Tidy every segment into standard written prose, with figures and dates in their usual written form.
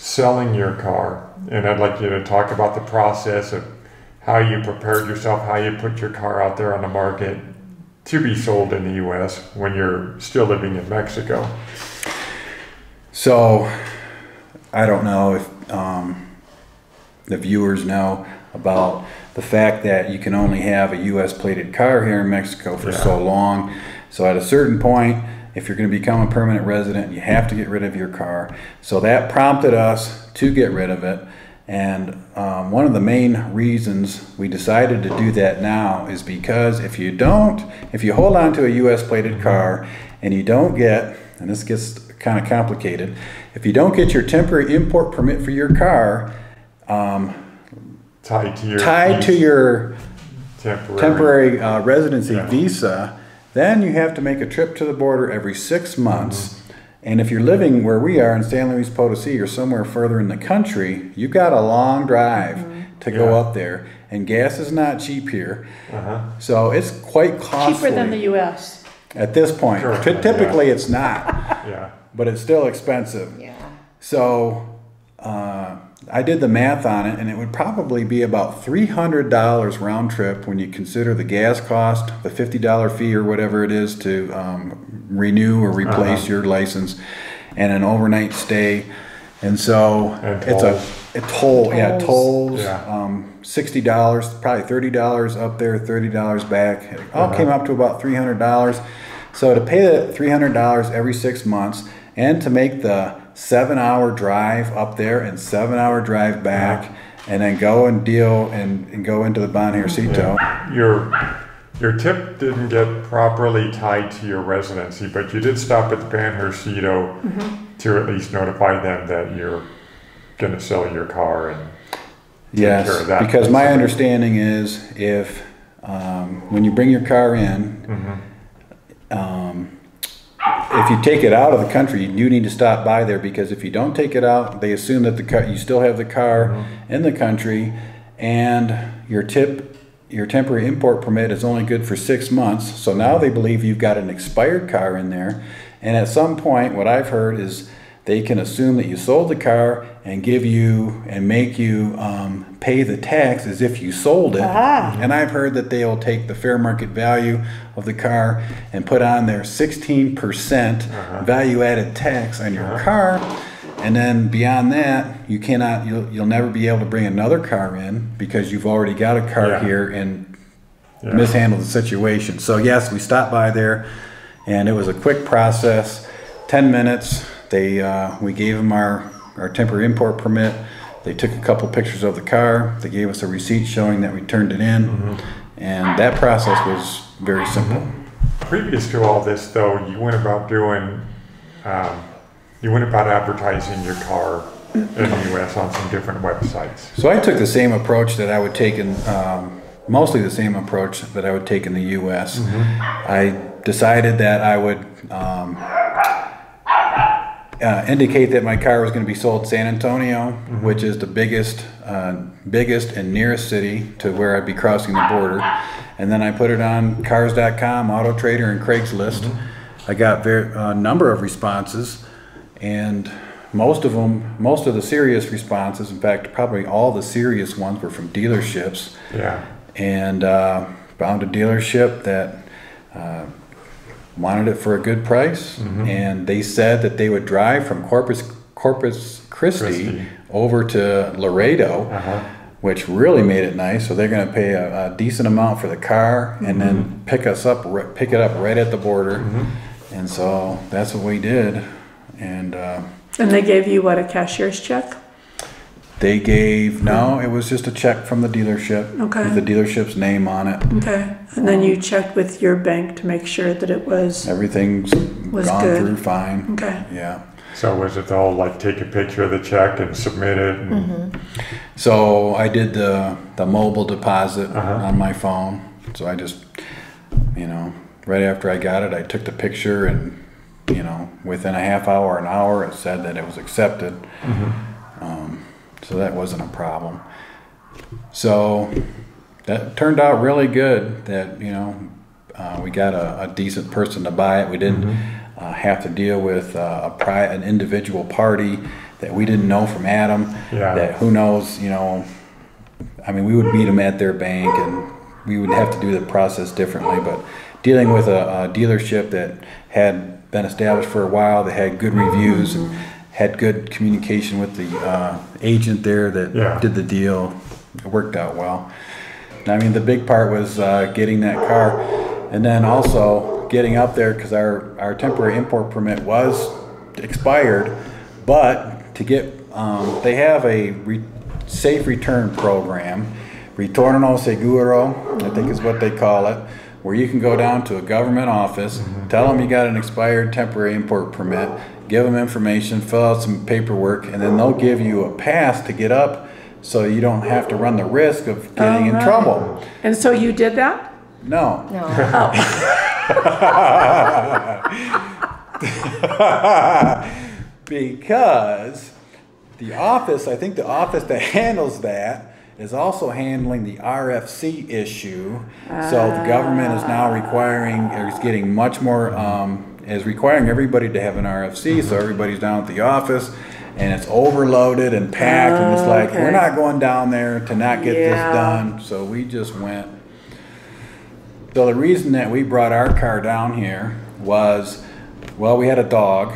selling your car, and I'd like you to talk about the process of how you prepared yourself, how you put your car out there on the market to be sold in the U.S. when you're still living in Mexico. So, I don't know if the viewers know about the fact that you can only have a U.S. plated car here in Mexico for so long. So at a certain point, if you're going to become a permanent resident, you have to get rid of your car. So that prompted us to get rid of it. And one of the main reasons we decided to do that now is because if you hold on to a U.S. plated car and you don't get, and this gets kind of complicated, if you don't get your temporary import permit for your car tied to your temporary residency visa, then you have to make a trip to the border every 6 months. And if you're living where we are in San Luis Potosí or somewhere further in the country, you've got a long drive to go up there. And gas is not cheap here. So it's quite costly. Cheaper than the U.S. At this point. Typically it's not. But it's still expensive. So I did the math on it, and it would probably be about $300 round trip when you consider the gas cost, the $50 fee or whatever it is to renew or replace your license, and an overnight stay. And so it's a toll, tolls, $60, probably $30 up there, $30 back. It all came up to about $300. So to pay that $300 every 6 months, and to make the 7-hour drive up there and 7-hour drive back, and then go and deal and go into the Banjercito. Your tip didn't get properly tied to your residency, but you did stop at the Banjercito to at least notify them that you're going to sell your car and take care of that. Because my understanding is if when you bring your car in, if you take it out of the country, you need to stop by there, because if you don't take it out, they assume that you still have the car in the country, and your temporary import permit is only good for 6 months. So now they believe you've got an expired car in there, and at some point, what I've heard is they can assume that you sold the car and make you pay the tax as if you sold it. And I've heard that they'll take the fair market value of the car and put on their 16% value-added tax on your car, and then beyond that, you'll never be able to bring another car in because you've already got a car here and mishandled the situation. So yes, we stopped by there, and it was a quick process, 10 minutes. We gave them our temporary import permit. They took a couple pictures of the car. They gave us a receipt showing that we turned it in. And that process was very simple. Previous to all this, though, you went about advertising your car in the U.S. on some different websites. So I took the same approach that I would take mostly the same approach that I would take in the U.S. I decided that I would indicate that my car was going to be sold in San Antonio, which is the biggest and nearest city to where I'd be crossing the border. And then I put it on Cars.com, Auto Trader, and Craigslist. I got a number of responses, and most of the serious responses, in fact, probably all the serious ones, were from dealerships. And found a dealership that wanted it for a good price, and they said that they would drive from Corpus Christi over to Laredo, which really made it nice. So they're going to pay a decent amount for the car, and then pick it up right at the border. And so that's what we did. And they gave you what, a cashier's check? They gave, no, it was just a check from the dealership with the dealership's name on it. And then you checked with your bank to make sure that it was... Everything's gone through fine. So was it all like take a picture of the check and submit it? And So I did the mobile deposit on my phone. So I just, right after I got it, I took the picture, and, within a half hour, an hour, it said that it was accepted. So that wasn't a problem. So that turned out really good that, we got a decent person to buy it. We didn't have to deal with an individual party that we didn't know from Adam. Yeah. That who knows, you know, I mean, we would meet them at their bank and we would have to do the process differently, but dealing with a dealership that had been established for a while, that had good reviews, had good communication with the agent there that did the deal, it worked out well. I mean, the big part was getting that car, and then also getting up there, because our temporary import permit was expired, but to get, they have a safe return program, Ritorno Seguro, I think is what they call it, where you can go down to a government office, tell them you got an expired temporary import permit, give them information, fill out some paperwork, and then they'll give you a pass to get up so you don't have to run the risk of getting in trouble. And so you did that? No. No. Because the office, I think the office that handles that is also handling the RFC issue. So the government is now requiring, or is getting much more, is requiring everybody to have an RFC. So everybody's down at the office and it's overloaded and packed, and it's like, we're not going down there to not get this done. So we just went. So the reason that we brought our car down here was, well, we had a dog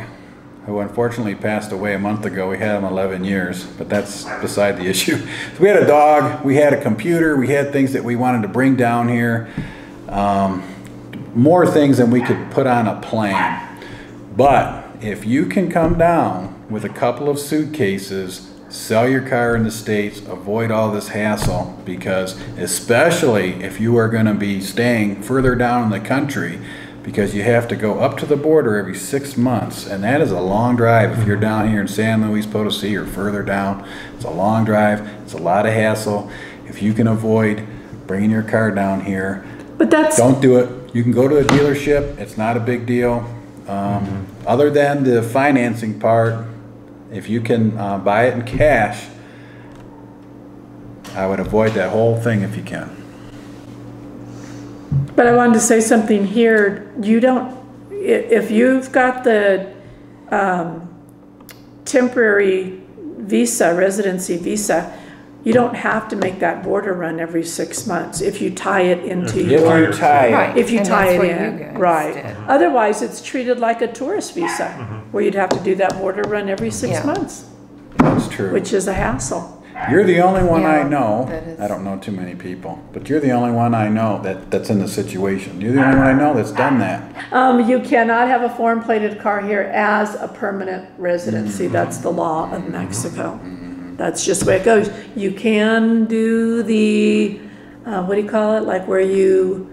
who unfortunately passed away a month ago. We had him 11 years, but that's beside the issue. So we had a dog, we had a computer, we had things that we wanted to bring down here, more things than we could put on a plane. But if you can come down with a couple of suitcases, sell your car in the States, avoid all this hassle, because especially if you are going to be staying further down in the country, because you have to go up to the border every 6 months, and that is a long drive. If you're down here in San Luis Potosí or further down, it's a long drive, it's a lot of hassle. If you can avoid bringing your car down here, But that's, don't do it. You can go to a dealership, it's not a big deal. Other than the financing part, if you can buy it in cash, I would avoid that whole thing if you can. but I wanted to say something here. You don't, if you've got the temporary visa, residency visa, you don't have to make that border run every 6 months if you tie it into If your, you tie it. Right. if you And tie that's it what you in, guys right. did. Otherwise, it's treated like a tourist visa, where you'd have to do that border run every 6 Yeah. months, That's true. which is a hassle. You're the only one I Yeah, know, that is- I don't know too many people, but you're the only one I know that's in the situation. You're the only one I know that's done that. You cannot have a foreign plated car here as a permanent residency. That's the law of Mexico. That's just the way it goes. You can do the, what do you call it? Like where you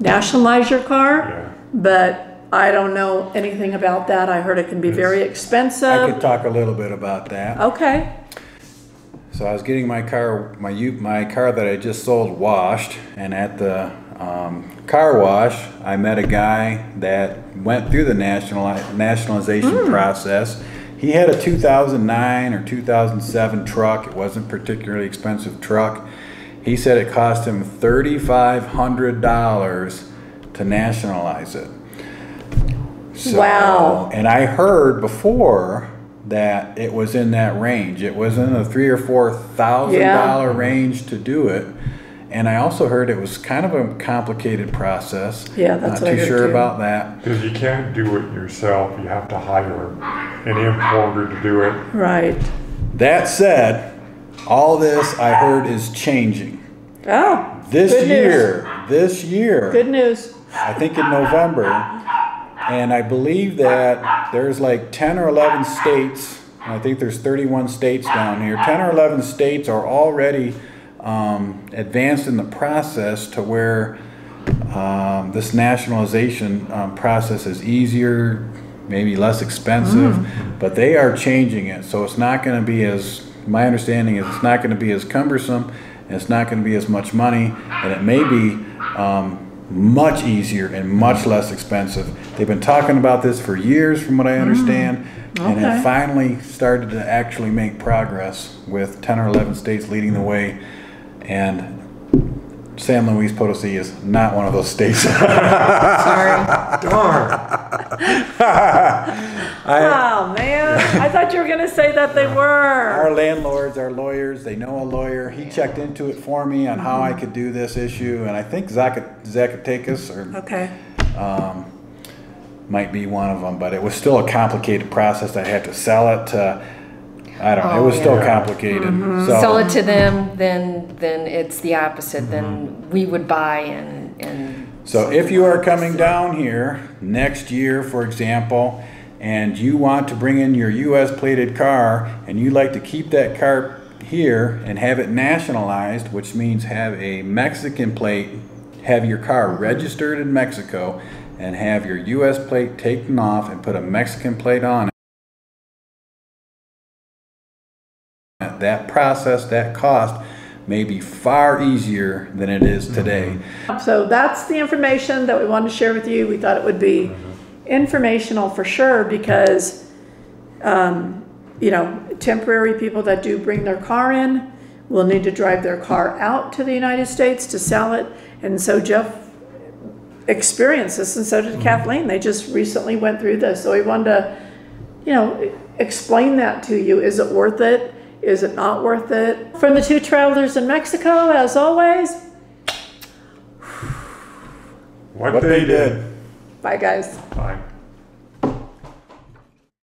nationalize your car, Yeah. but I don't know anything about that. I heard it can be very I could expensive. talk a little bit about that. Okay. So I was getting my car, my car that I just sold washed, and at the car wash, I met a guy that went through the nationalization process. He had a 2009 or 2007 truck. It wasn't a particularly expensive truck. He said it cost him $3,500 to nationalize it. So, Wow. And I heard before that it was in that range. It was in the $3,000 or $4,000 range to do it. And I also heard it was kind of a complicated process. Yeah, that's Not what I too heard sure too. about that. Because you can't do it yourself. You have to hire an importer to do it. Right. That said, all this I heard is changing. Oh, This good news. this year, Good news. I think in November, and I believe that there's like 10 or 11 states, and I think there's 31 states down here, 10 or 11 states are already advanced in the process to where this nationalization process is easier, maybe less expensive, but they are changing it. So it's not going to be as, my understanding is it's not going to be as cumbersome, and it's not going to be as much money, and it may be much easier and much less expensive. They've been talking about this for years from what I understand, and Okay. have finally started to actually make progress with 10 or 11 states leading the way, and San Luis Potosí is not one of those states. Sorry. Darn. Oh, man. I thought you were going to say that they were. Our landlords, our lawyers, they know a lawyer. He checked into it for me on how I could do this issue, and I think Zacatecas or Okay. might be one of them, but it was still a complicated process. I had to sell it to, I don't know, it was still complicated. So, Sell it to them, then it's the opposite. Then we would buy and so if you are coming down here next year, for example, and you want to bring in your US plated car and you like to keep that car here and have it nationalized, which means have a Mexican plate, have your car registered in Mexico and have your US plate taken off and put a Mexican plate on it. That process, that cost may be far easier than it is today. So that's the information that we wanted to share with you. We thought it would be informational for sure because, you know, temporary people that do bring their car in will need to drive their car out to the United States to sell it. And so Jeff experienced this, and so did Kathleen. They just recently went through this. So we wanted to, you know, explain that to you. Is it worth it? Is it not worth it? From the two travelers in Mexico, as always, What they did. bye guys. Bye.